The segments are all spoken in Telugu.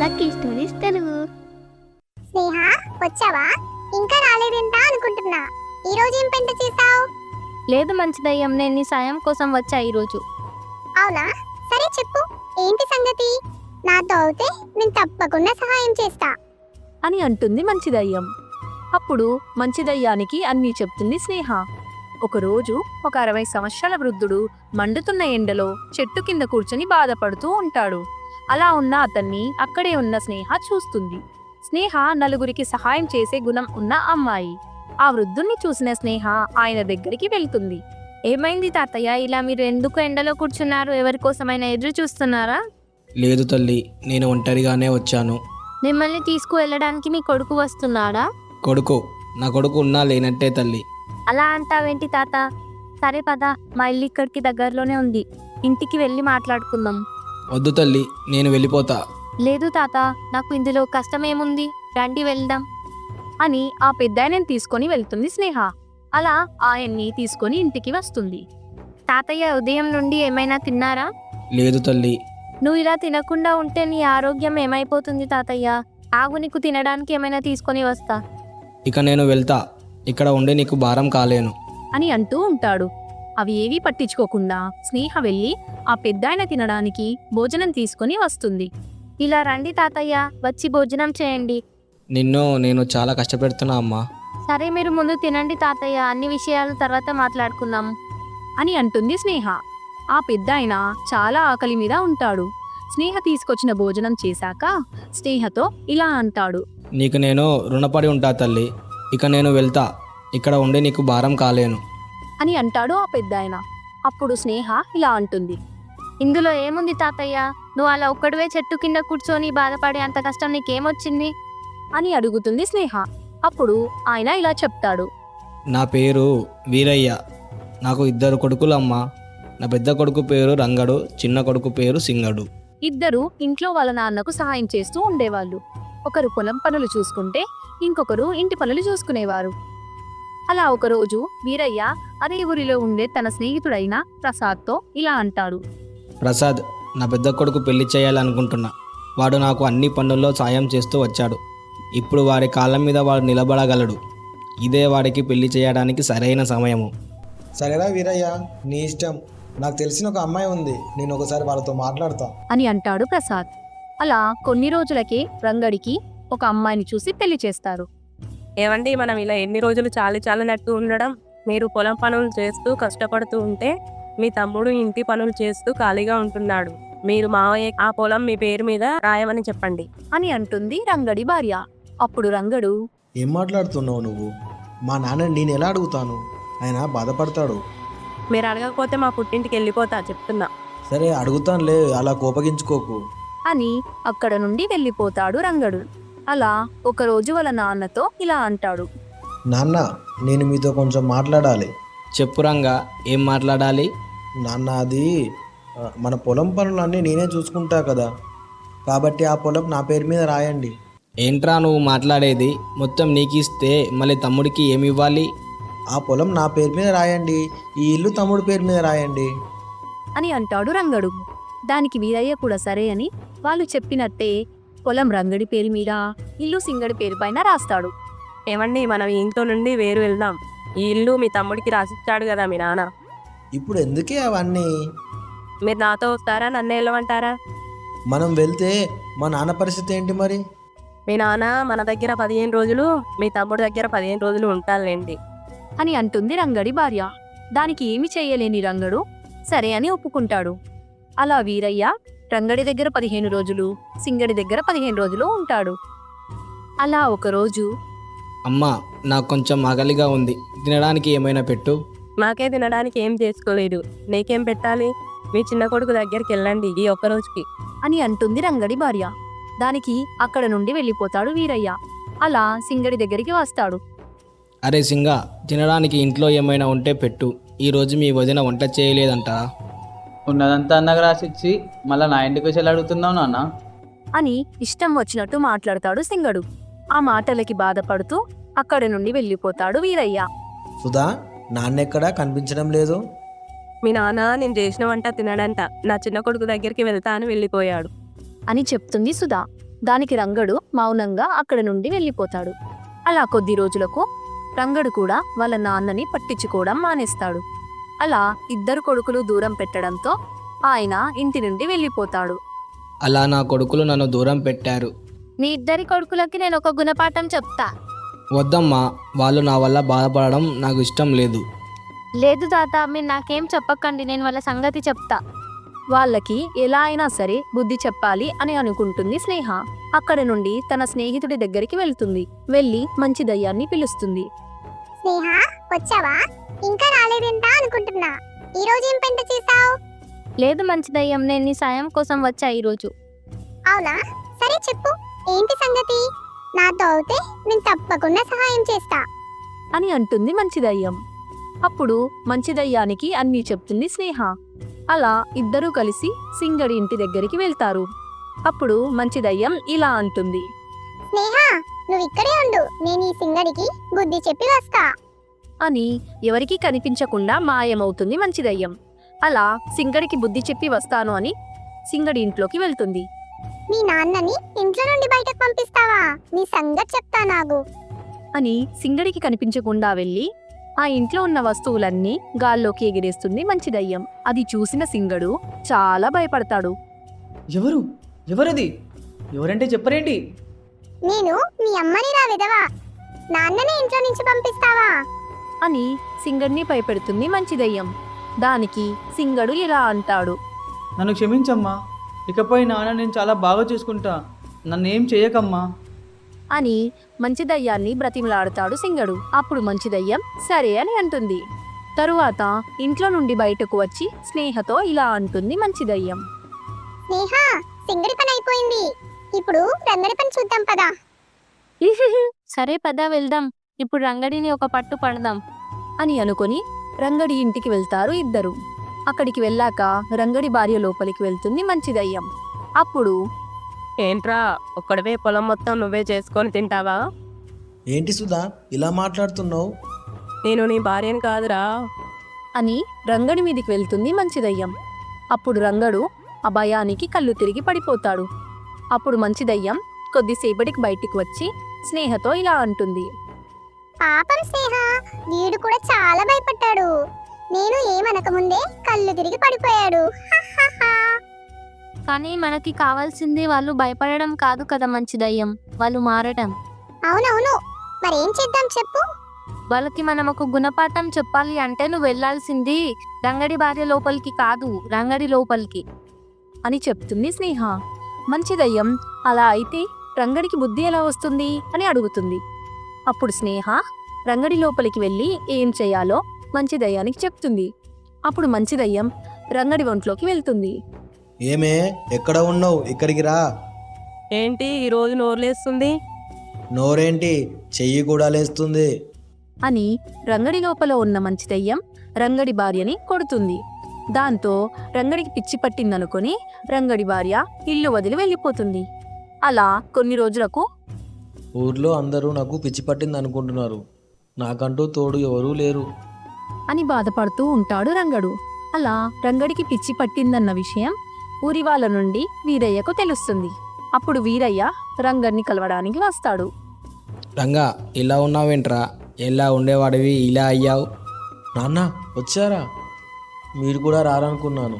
Lucky stories Telugu. స్నేహ, వచ్చావా? ఇంకా రాలేదంట అనుకుంటున్నా. ఈ రోజు ఏం పెంట చేసావు? లేదు మంచి దయ్యం, నేను నీ సాయం కోసం వచ్చా ఈరోజు. అవునా? సరే చెప్పు, ఏంటి సంగతి? నాతో అయితే నేను తప్పకుండా సహాయం చేస్తా అని అంటుంది మంచి దయ్యం. అప్పుడు మంచి దయ్యానికి అన్నీ చెప్తుంది స్నేహ. ఒకరోజు ఒక 60 సంవత్సరాల వృద్ధుడు మండుతున్న ఎండలో చెట్టు కింద కూర్చొని బాధపడుతూ ఉంటాడు. అలా ఉన్న అతన్ని అక్కడే ఉన్న స్నేహ చూస్తుంది. స్నేహ నలుగురికి సహాయం చేసే గుణం ఉన్న అమ్మాయి. ఆ వృద్ధుణ్ణి చూసిన స్నేహ ఆయన దగ్గరికి వెళ్తుంది. ఏమైంది తాతయ్య, ఇలా మీరు ఎందుకు ఎండలో కూర్చున్నారు? ఎవరి కోసమైనా ఎదురు చూస్తున్నారా? లేదు తల్లి, నేను ఒంటరిగానే వచ్చాను. మిమ్మల్ని తీసుకువెళ్ళడానికి మీ కొడుకు వస్తున్నాడా? నా కొడుకు ఉన్నా లేనట్టే తల్లి. అలా అంటావేంటి తాత? సరే పద, మా ఇల్లు ఇక్కడికి దగ్గరలోనే ఉంది, ఇంటికి వెళ్ళి మాట్లాడుకుందాం. వద్దు తల్లి, నేను వెళ్ళిపోతా. లేదు తాత, నాకు ఇందులో కష్టమేముంది, రండి వెళ్దాం అని ఆ పెద్దాయనని తీసుకొని వెళ్తుంది స్నేహ. అలా ఆయన్ని తీసుకొని ఇంటికి వస్తుంది. తాతయ్య, ఉదయం నుండి ఏమైనా తిన్నారా? లేదు తల్లి. నువ్వు ఇలా తినకుండా ఉంటే నీ ఆరోగ్యం ఏమైపోతుంది తాతయ్య. ఆగు, నీకు తినడానికి ఏమైనా తీసుకొని వస్తా. ఇక నేను వెళ్తా, ఇక్కడ ఉండి నీకు భారం కాలేను అని అంటూ ఉంటాడు. అవి ఏవీ పట్టించుకోకుండా స్నేహ వెళ్ళి ఆ పెద్దాయన తినడానికి భోజనం తీసుకొని వస్తుంది. ఇలా రండి తాతయ్య, వచ్చి భోజనం చేయండి. నేను చాలా కష్టపెడుతున్నా అమ్మా. సరే, మీరు ముందు తినండి తాతయ్య, అన్ని విషయాలు తర్వాత మాట్లాడుకుందాం అని అంటుంది స్నేహ. ఆ పెద్దాయన చాలా ఆకలి మీద ఉంటాడు. స్నేహ తీసుకొచ్చిన భోజనం చేశాక స్నేహతో ఇలా అంటాడు. నీకు నేను రుణపడి ఉంటా తల్లి. ఇక నేను వెళ్తా, ఇక్కడ ఉండి నీకు భారం కాలేను అని అంటాడు ఆ పెద్దాయన. అప్పుడు స్నేహ ఇలా అంటుంది. ఇందులో ఏముంది తాతయ్య? నువ్వు అలా ఒక్కడివే చెట్టు కింద కూర్చొని బాధపడే అంత కష్టం నీకేమొచ్చింది అని అడుగుతుంది స్నేహ. అప్పుడు ఆయన ఇలా చెప్తాడు. నా పేరు వీరయ్య. నాకు 2 కొడుకులమ్మా. నా పెద్ద కొడుకు పేరు రంగడు, చిన్న కొడుకు పేరు సింగడు. ఇద్దరు ఇంట్లో వాళ్ళ నాన్నకు సహాయం చేస్తూ ఉండేవాళ్ళు. ఒకరు పొలం పనులు చూసుకుంటే ఇంకొకరు ఇంటి పనులు చూసుకునేవారు. అలా ఒకరోజు వీరయ్య అదే ఊరిలో ఉండే తన స్నేహితుడైన ప్రసాద్తో ఇలా అంటాడు. ప్రసాద్, నా పెద్ద కొడుకు పెళ్లి చేయాలనుకుంటున్నా. వాడు నాకు అన్ని పనుల్లో సాయం చేస్తూ వచ్చాడు. ఇప్పుడు వాడి కాళ్ళ మీద వాడు నిలబడగలడు. ఇదే వాడికి పెళ్లి చేయడానికి సరైన సమయము. సరేరా వీరయ్య, నీ ఇష్టం. నాకు తెలిసిన ఒక అమ్మాయి ఉంది, నేను ఒకసారి వాళ్ళతో మాట్లాడతా అని అంటాడు ప్రసాద్. అలా కొన్ని రోజులకే రంగడికి ఒక అమ్మాయిని చూసి పెళ్లి చేస్తారు. ఏమండి, మనం ఇలా ఎన్ని రోజులు చాలినట్టు ఉండడం? మీరు పొలం పనులు చేస్తూ కష్టపడుతూ ఉంటే మీ తమ్ముడు ఇంటి పనులు చేస్తూ ఖాళీగా ఉంటున్నాడు. మీరు మావయ్య ఆ పొలం మీ పేరు మీద రాయమని చెప్పండి అని అంటుంది రంగడి భార్య. అప్పుడు రంగడు, ఏం మాట్లాడుతున్నావు నువ్వు? మా నాన్న నేను ఎలా అడుగుతాను? ఆయన బాధపడతాడు. మీరు అడగకపోతే మా పుట్టింటికి వెళ్ళిపోతా చెప్తున్నా. సరే అడుగుతానులే, అలా కోపగించుకోకు అని అక్కడ నుండి వెళ్ళిపోతాడు రంగడు. అలా ఒకరోజు వాళ్ళ నాన్నతో ఇలా అంటాడు. నాన్న, నేను మీతో కొంచెం మాట్లాడాలి. చెప్పు రంగా, ఏం మాట్లాడాలి? నాన్న, అది మన పొలం పనులన్నీ నేనే చూసుకుంటా కదా, కాబట్టి ఆ పొలం నా పేరు మీద రాయండి. ఏంట్రా నువ్వు మాట్లాడేది? మొత్తం నీకిస్తే మళ్ళీ తమ్ముడికి ఏమి ఇవ్వాలి? ఆ పొలం నా పేరు మీద రాయండి, ఈ ఇల్లు తమ్ముడు పేరు మీద రాయండి అని అంటాడు రంగడు. దానికి వీరయ్య కూడా సరే అని వాళ్ళు చెప్పినట్టే పొలం రంగడి పేరు మీద, ఇల్లు సింగడి పేరు పైన రాస్తాడు. ఏమండి, మనం ఈ ఇంట్లో నుండి వేరు వెళ్దాం. ఈ ఇల్లు మీ తమ్ముడికి రాసిచ్చాడు కదా మీ నాన్న. ఇప్పుడు ఎందుకే అవన్నీ? మీరు నాతో వస్తారా, నన్ను వెళ్ళమంటారా? మనం వెళ్తే మా నాన్న పరిస్థితి ఏంటి మరి? మీ నాన్న మన దగ్గర 15 రోజులు, మీ తమ్ముడి దగ్గర 15 రోజులు ఉంటారులేండి అని అంటుంది రంగడి భార్య. దానికి ఏమి చేయలేని రంగడు సరే అని ఒప్పుకుంటాడు. అలా వీరయ్య రంగడి దగ్గర 15 రోజులు, సింగడి దగ్గర 15 రోజులు ఉంటాడు. అలా ఒకరోజు, అమ్మా, నాకు కొంచెం ఆకలిగా ఉంది, తినడానికి ఏమైనా పెట్టు. నాకే తినడానికి ఏం చేసుకోలేదు, నీకేం పెట్టాలి? మీ చిన్న కొడుకు దగ్గరికి వెళ్ళండి ఈ ఒక్క రోజుకి అని అంటుంది రంగడి భార్య. దానికి అక్కడ నుండి వెళ్ళిపోతాడు వీరయ్య. అలా సింగడి దగ్గరికి వస్తాడు. అరే సింగా, తినడానికి ఇంట్లో ఏమైనా ఉంటే పెట్టు. ఈరోజు మీ వదిన వంట చేయలేదంట. ఉన్నదంతా అన్నగా రాసిచ్చి మళ్ళీ నా ఇంటికి వచ్చి ఎలా అడుగుతున్నావు నాన్న? అని ఇష్టం వచ్చినట్టు మాట్లాడతాడు సింగడు. ఆ మాటలకి బాధపడుతూ అక్కడి నుండి వెళ్ళిపోతాడు వీరయ్య. సుధా, నాన్నెక్కడా కనిపించడం లేదు. మీ నాన్న నేను చేసిన వంట తినడంట, నా చిన్న కొడుకు దగ్గరికి వెళ్తా అని వెళ్ళిపోయాడు అని చెప్తుంది సుధా. దానికి రంగడు మౌనంగా అక్కడి నుండి వెళ్ళిపోతాడు. అలా కొద్ది రోజులకు రంగడు కూడా వాళ్ళ నాన్నని పట్టించుకోవడం మానేస్తాడు. అలా ఇద్దరు కొడుకులు దూరం పెట్టడంతో ఆయన ఇంటి నుండి వెళ్ళిపోతాడు. అలా నా కొడుకులు నన్ను దూరం పెట్టారు. మీ ఇద్దరి కొడుకులకి నేను ఒక గుణపాఠం చెప్తా. వద్దమ్మా, వాళ్ళు నా వల్ల బాధపడడం నాకు ఇష్టం లేదు. లేదు తాత, మీరు నాకేం చెప్పకండి, నేను వాళ్ళ సంగతి చెప్తా. వాళ్ళకి ఎలా అయినా సరే బుద్ధి చెప్పాలి అని అనుకుంటుంది స్నేహ. అక్కడ నుండి తన స్నేహితుడి దగ్గరికి వెళ్తుంది. వెళ్ళి మంచి దయ్యాన్ని పిలుస్తుంది. స్నేహ, వచ్చావా? ఇంకా రాలేదేంట అనుకుంటున్నా. ఈ రోజు ఏం పెంట చేసావు? లేదు మంచి దయ్యం, నేను నీ సాయం కోసం వచ్చా ఈరోజు. అవునా? సరే చెప్పు, ఏంటి సంగతి? నాతో అయితే నేను తప్పకుండా సహాయం చేస్తా. అని అంటుంది మంచి దయ్యం. అప్పుడు మంచి దయ్యానికి అన్నీ చెప్తుంది స్నేహ. అలా ఇద్దరూ కలిసి సింగడి ఇంటి దగ్గరికి వెళ్తారు. అప్పుడు మంచి దయ్యం ఇలా అంటుంది. స్నేహ, నువ్వు ఇక్కడే ఉండు, నేను ఈ సింగడికి బుద్ధి చెప్పి వస్తా. అని ఎవరికీ కనిపించకుండా మాయమవుతుంది మంచి దయ్యం. అలా సింగడికి బుద్ధి చెప్పి వస్తాను అని సింగడి ఇంట్లోకి వెళ్తుంది. మీ నాన్నని ఇంట్లో నుండి బయటకు పంపిస్తావా? నీ సంగతి చెప్తా నాకు. అని సింగడికి కనిపించకుండా వెళ్ళి ఆ ఇంట్లో ఉన్న వస్తువులన్నీ గాల్లోకి ఎగిరేస్తుంది మంచి దయ్యం. అది చూసిన సింగడు చాలా భయపడతాడు. ఎవరది? ఎవరంటే చెప్పరేంటి? నేను మీ అమ్మని రా విధవా, నాన్నని ఇంట్లో నుంచి పంపిస్తావా? అని సింగడిని భయపెడుతుంది మంచి దయ్యం. దానికి సింగడు ఇలా అంటాడు. నన్ను క్షమించమ్మా, ఇకపై నాన్న నేను చాలా బాగా చూసుకుంటా, నన్ను ఏం చేయకమ్మా. అని మంచి దయ్యాన్ని బ్రతిమలాడతాడు సింగడు. అప్పుడు మంచి దయ్యం సరే అని అంటుంది. తరువాత ఇంట్లో నుండి బయటకు వచ్చి స్నేహతో ఇలా అంటుంది మంచి దయ్యం. స్నేహ, సింగడి పని అయిపోయింది, ఇప్పుడు రంగడి పని చూద్దాం పదా. సరే పద వెళ్దాం, ఇప్పుడు రంగడిని ఒక పట్టు పడదాం. అని అనుకొని రంగడి ఇంటికి వెళ్తారు ఇద్దరు. అక్కడికి వెళ్ళాక రంగడి భార్య లోపలికి వెళ్తుంది మంచి దయ్యం. అప్పుడు ఏంట్రా ఒక్కడవే పొలం మొత్తం నువ్వే చేసుకొని తింటావా? ఏంటి సుధా ఇలా మాట్లాడుతున్నావు? నేను నీ భార్యని కాదురా. అని రంగడి మీదికి వెళ్తుంది మంచి దయ్యం. అప్పుడు రంగడు ఆ భయానికి కళ్ళు తిరిగి పడిపోతాడు. అప్పుడు మంచి దయ్యం కొద్దిసేపటికి బయటికి వచ్చి స్నేహతో ఇలా అంటుంది. పాపం స్నేహ, వీడు కూడా చాలా భయపడ్డాడు. నేను ఏమనక ముందే కళ్ళు తిరిగి పడిపోయాడు. హహహా. కానీ మనకి కావాల్సింది వాళ్ళు భయపడడం కాదు కదా మంచి దయ్యం, వాళ్ళు మారడం. అవునవును, మరేం చేద్దాం చెప్పు. వాళ్ళకి మనం ఒక గుణపాఠం చెప్పాలి అంటే నువ్వు వెళ్ళాల్సింది రంగడి భార్య లోపలికి కాదు, రంగడి లోపలికి అని చెప్తుంది స్నేహ. మంచి దయ్యం అలా అయితే రంగడికి బుద్ధి ఎలా వస్తుంది అని అడుగుతుంది. అప్పుడు స్నేహ రంగడి లోపలికి వెళ్ళి ఏం చేయాలో మంచి దయ్యానికి చెప్తుంది. అప్పుడు మంచి దయ్యం రంగడి ఒంట్లోకి వెళ్తుంది. ఏమే, ఎక్కడ ఉన్నావు? ఇక్కడికి రా. ఏంటి ఈరోజు నోరులేస్తుంది? నోరేంటి, చెయ్యి కూడా లేస్తుంది. అని రంగడి లోపల ఉన్న మంచి దయ్యం రంగడి భార్యని కొడుతుంది. దాంతో రంగడికి పిచ్చి పట్టిందనుకొని రంగడి భార్య ఇల్లు వదిలి వెళ్ళిపోతుంది. అలా కొన్ని రోజులకు ఊర్లో అందరూ నాకు పిచ్చి పట్టింది అనుకుంటున్నారు, నాకంటూ తోడు ఎవరూ లేరు అని బాధపడుతూ ఉంటాడు రంగడు. అలా రంగడికి పిచ్చి పట్టిందన్న విషయం ఊరి వాళ్ళ నుండి వీరయ్యకు తెలుస్తుంది. అప్పుడు వీరయ్య రంగడిని కలవడానికి వస్తాడు. రంగా, ఇలా ఉన్నావేంట్రా? ఎలా ఉండేవాడివి ఇలా అయ్యావు? నాన్న వచ్చారా? మీరు కూడా రారనుకున్నాను.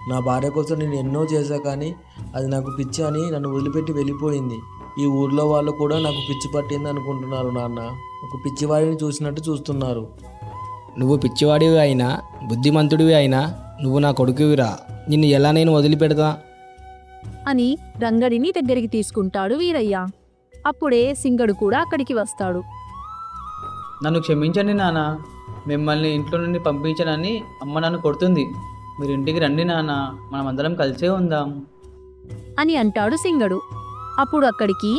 నా భార్య కోసం నేను ఎన్నో చేశా, కానీ అది నాకు పిచ్చి అని నన్ను వదిలిపెట్టి వెళ్ళిపోయింది. ఈ ఊర్లో వాళ్ళు కూడా నాకు పిచ్చి పట్టింది అనుకుంటున్నారు నాన్న. ఒక పిచ్చివాడిని చూసినట్టు చూస్తున్నారు. నువ్వు పిచ్చివాడివి అయినా బుద్ధిమంతుడివి అయినా నువ్వు నా కొడుకువిరా, నిన్ను ఎలా నేను వదిలిపెడతా? అని రంగడిని దగ్గరికి తీసుకుంటాడు వీరయ్య. అప్పుడే సింగడు కూడా అక్కడికి వస్తాడు. నన్ను క్షమించండి నాన్న, మిమ్మల్ని ఇంట్లో నుండి పంపించనని అమ్మ నన్ను కొడుతుంది. మీరు ఇంటికి రండి నాన్న, మనం అందరం కలిసే ఉందాం అని అంటాడు సింగడు. అప్పుడు అక్కడికి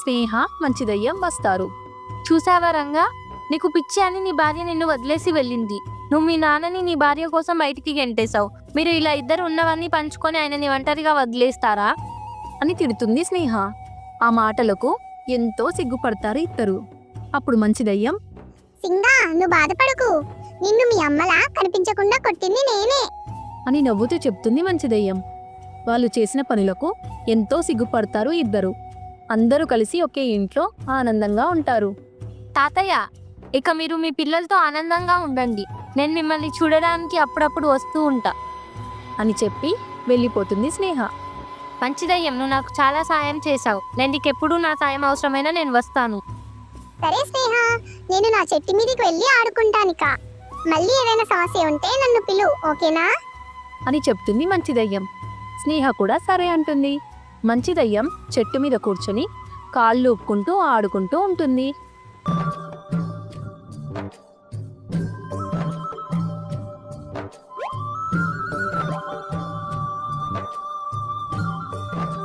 స్నేహ మంచి దయ్యం వస్తారు. చూసావా రంగా, నీకు పిచ్చి అని నీ భార్య నిన్ను వదిలేసి వెళ్ళింది. నువ్వు మీ నాన్నని నీ భార్య కోసం బయటికి గెంటేశావు. మీరు ఇలా ఇద్దరు ఉన్నవన్నీ పంచుకొని ఆయనని ఒంటరిగా వదిలేస్తారా అని తిడుతుంది స్నేహ. ఆ మాటలకు ఎంతో సిగ్గుపడతారు ఇద్దరు. అప్పుడు మంచి దయ్యం, సింగా, నువ్వు బాధపడకు, నిన్ను మీ అమ్మలా కనిపించకుండా కొట్టింది నేనే అని నవ్వుతూ చెప్తుంది మంచి దయ్యం. వాళ్ళు చేసిన పనులకు ఎంతో సిగ్గుపడతారు ఇద్దరు. అందరూ కలిసి ఒకే ఇంట్లో ఆనందంగా ఉంటారు. తాతయ్య, ఇక మీరు మీ పిల్లలతో ఆనందంగా ఉండండి. నేను మిమ్మల్ని చూడడానికి అప్పుడప్పుడు వస్తూ ఉంటా. అని చెప్పి వెళ్ళిపోతుంది స్నేహ. మంచి దయ్యం, నువ్వు నాకు చాలా సాయం చేశావు. నేను నీకెప్పుడు నా సాయం అవసరమైనా నేను వస్తాను. సరే స్నేహ, నేను నా చెట్టు మీదకి వెళ్ళి ఆడుకుంటానిక. మళ్ళీ ఏదైనా సమస్య ఉంటే నన్ను పిలువు, ఓకేనా? అని చెప్తుంది మంచి దయ్యం. స్నేహ కూడా సరే అంటుంది. మంచి దయ్యం చెట్టు మీద కూర్చొని కాళ్ళు ఊపుకుంటూ ఆడుకుంటూ ఉంటుంది.